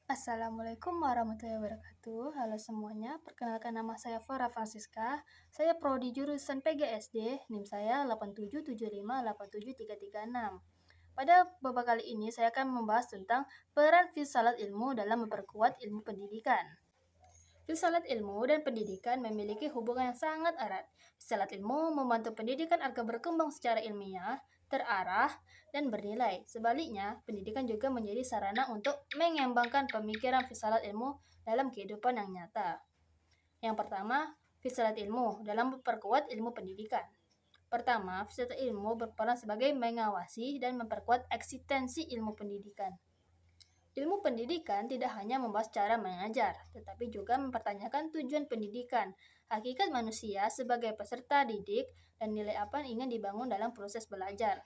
Assalamualaikum warahmatullahi wabarakatuh. Halo semuanya, perkenalkan nama saya Farah Francisca. Saya prodi jurusan PGSD, NIM saya 8775873336. Pada babak kali ini saya akan membahas tentang peran filsafat ilmu dalam memperkuat ilmu pendidikan. Filsafat ilmu dan pendidikan memiliki hubungan yang sangat erat. Filsafat ilmu membantu pendidikan agar berkembang secara ilmiah, terarah, dan bernilai. Sebaliknya, pendidikan juga menjadi sarana untuk mengembangkan pemikiran filsafat ilmu dalam kehidupan yang nyata. Yang pertama, filsafat ilmu dalam memperkuat ilmu pendidikan. Pertama, filsafat ilmu berperan sebagai mengawasi dan memperkuat eksistensi ilmu pendidikan. Ilmu pendidikan tidak hanya membahas cara mengajar, tetapi juga mempertanyakan tujuan pendidikan, hakikat manusia sebagai peserta didik, dan nilai apa yang ingin dibangun dalam proses belajar.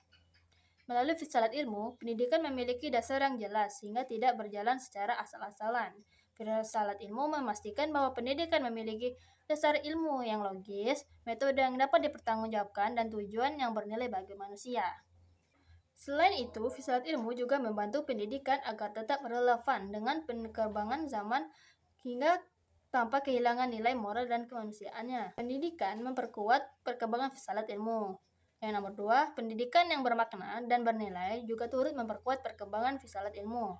Melalui filsafat ilmu, pendidikan memiliki dasar yang jelas sehingga tidak berjalan secara asal-asalan. Filsafat ilmu memastikan bahwa pendidikan memiliki dasar ilmu yang logis, metode yang dapat dipertanggungjawabkan, dan tujuan yang bernilai bagi manusia. Selain itu, filsafat ilmu juga membantu pendidikan agar tetap relevan dengan perkembangan zaman hingga tanpa kehilangan nilai moral dan kemanusiaannya. Pendidikan memperkuat perkembangan filsafat ilmu. Yang nomor 2, pendidikan yang bermakna dan bernilai juga turut memperkuat perkembangan filsafat ilmu.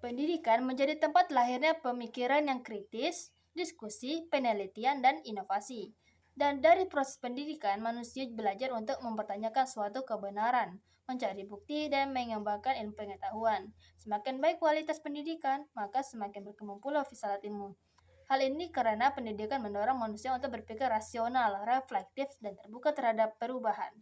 Pendidikan menjadi tempat lahirnya pemikiran yang kritis, diskusi, penelitian, dan inovasi. Dan dari proses pendidikan, manusia belajar untuk mempertanyakan suatu kebenaran, mencari bukti, dan mengembangkan ilmu pengetahuan. Semakin baik kualitas pendidikan, maka semakin berkembang pula filsafat ilmu. Hal ini karena pendidikan mendorong manusia untuk berpikir rasional, reflektif, dan terbuka terhadap perubahan.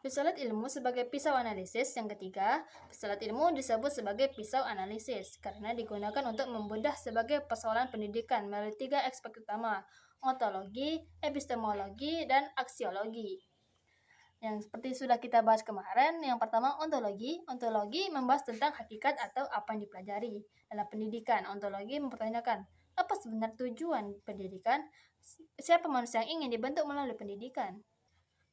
Filsafat ilmu sebagai pisau analisis. Yang ketiga, filsafat ilmu disebut sebagai pisau analisis karena digunakan untuk membedah sebagai persoalan pendidikan melalui 3 aspek utama: ontologi, epistemologi, dan aksiologi. Yang seperti sudah kita bahas kemarin, yang pertama ontologi. Ontologi membahas tentang hakikat atau apa yang dipelajari dalam pendidikan. Ontologi mempertanyakan apa sebenarnya tujuan pendidikan, siapa manusia yang ingin dibentuk melalui pendidikan.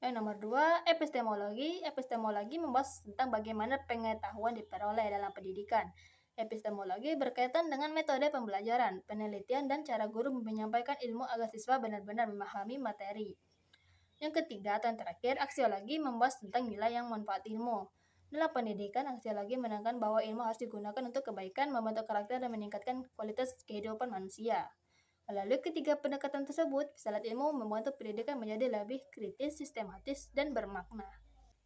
Yang nomor 2, epistemologi. Epistemologi membahas tentang bagaimana pengetahuan diperoleh dalam pendidikan. Epistemologi berkaitan dengan metode pembelajaran, penelitian, dan cara guru menyampaikan ilmu agar siswa benar-benar memahami materi. Yang ketiga atau yang terakhir, aksiologi membahas tentang nilai yang manfaat ilmu. Dalam pendidikan, aksiologi menekankan bahwa ilmu harus digunakan untuk kebaikan, membentuk karakter, dan meningkatkan kualitas kehidupan manusia. Melalui ketiga pendekatan tersebut, filsafat ilmu membantu pendidikan menjadi lebih kritis, sistematis, dan bermakna.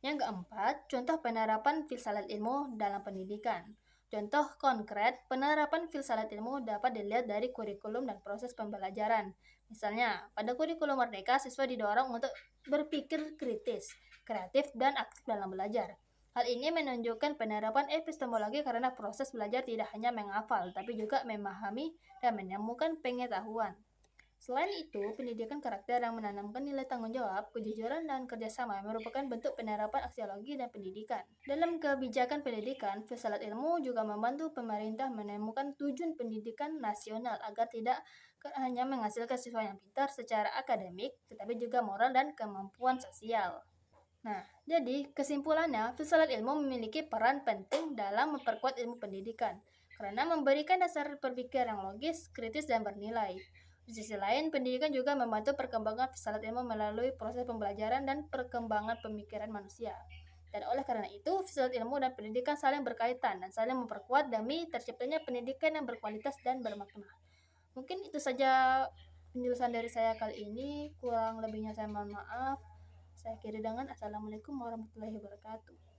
Yang keempat, contoh penerapan filsafat ilmu dalam pendidikan. Contoh konkret penerapan filsafat ilmu dapat dilihat dari kurikulum dan proses pembelajaran. Misalnya, pada kurikulum Merdeka, siswa didorong untuk berpikir kritis, kreatif, dan aktif dalam belajar. Hal ini menunjukkan penerapan epistemologi karena proses belajar tidak hanya menghafal, tapi juga memahami dan menemukan pengetahuan. Selain itu, pendidikan karakter yang menanamkan nilai tanggung jawab, kejujuran, dan kerjasama merupakan bentuk penerapan aksiologi dan pendidikan. Dalam kebijakan pendidikan, filsafat ilmu juga membantu pemerintah menemukan tujuan pendidikan nasional agar tidak hanya menghasilkan siswa yang pintar secara akademik, tetapi juga moral dan kemampuan sosial. Nah, jadi kesimpulannya, filsafat ilmu memiliki peran penting dalam memperkuat ilmu pendidikan karena memberikan dasar berpikir yang logis, kritis, dan bernilai. Di sisi lain, pendidikan juga membantu perkembangan filsafat ilmu melalui proses pembelajaran dan perkembangan pemikiran manusia. Dan oleh karena itu, filsafat ilmu dan pendidikan saling berkaitan dan saling memperkuat demi terciptanya pendidikan yang berkualitas dan bermakna. Mungkin itu saja penjelasan dari saya kali ini. Kurang lebihnya saya mohon maaf. Saya akhiri dengan Assalamualaikum warahmatullahi wabarakatuh.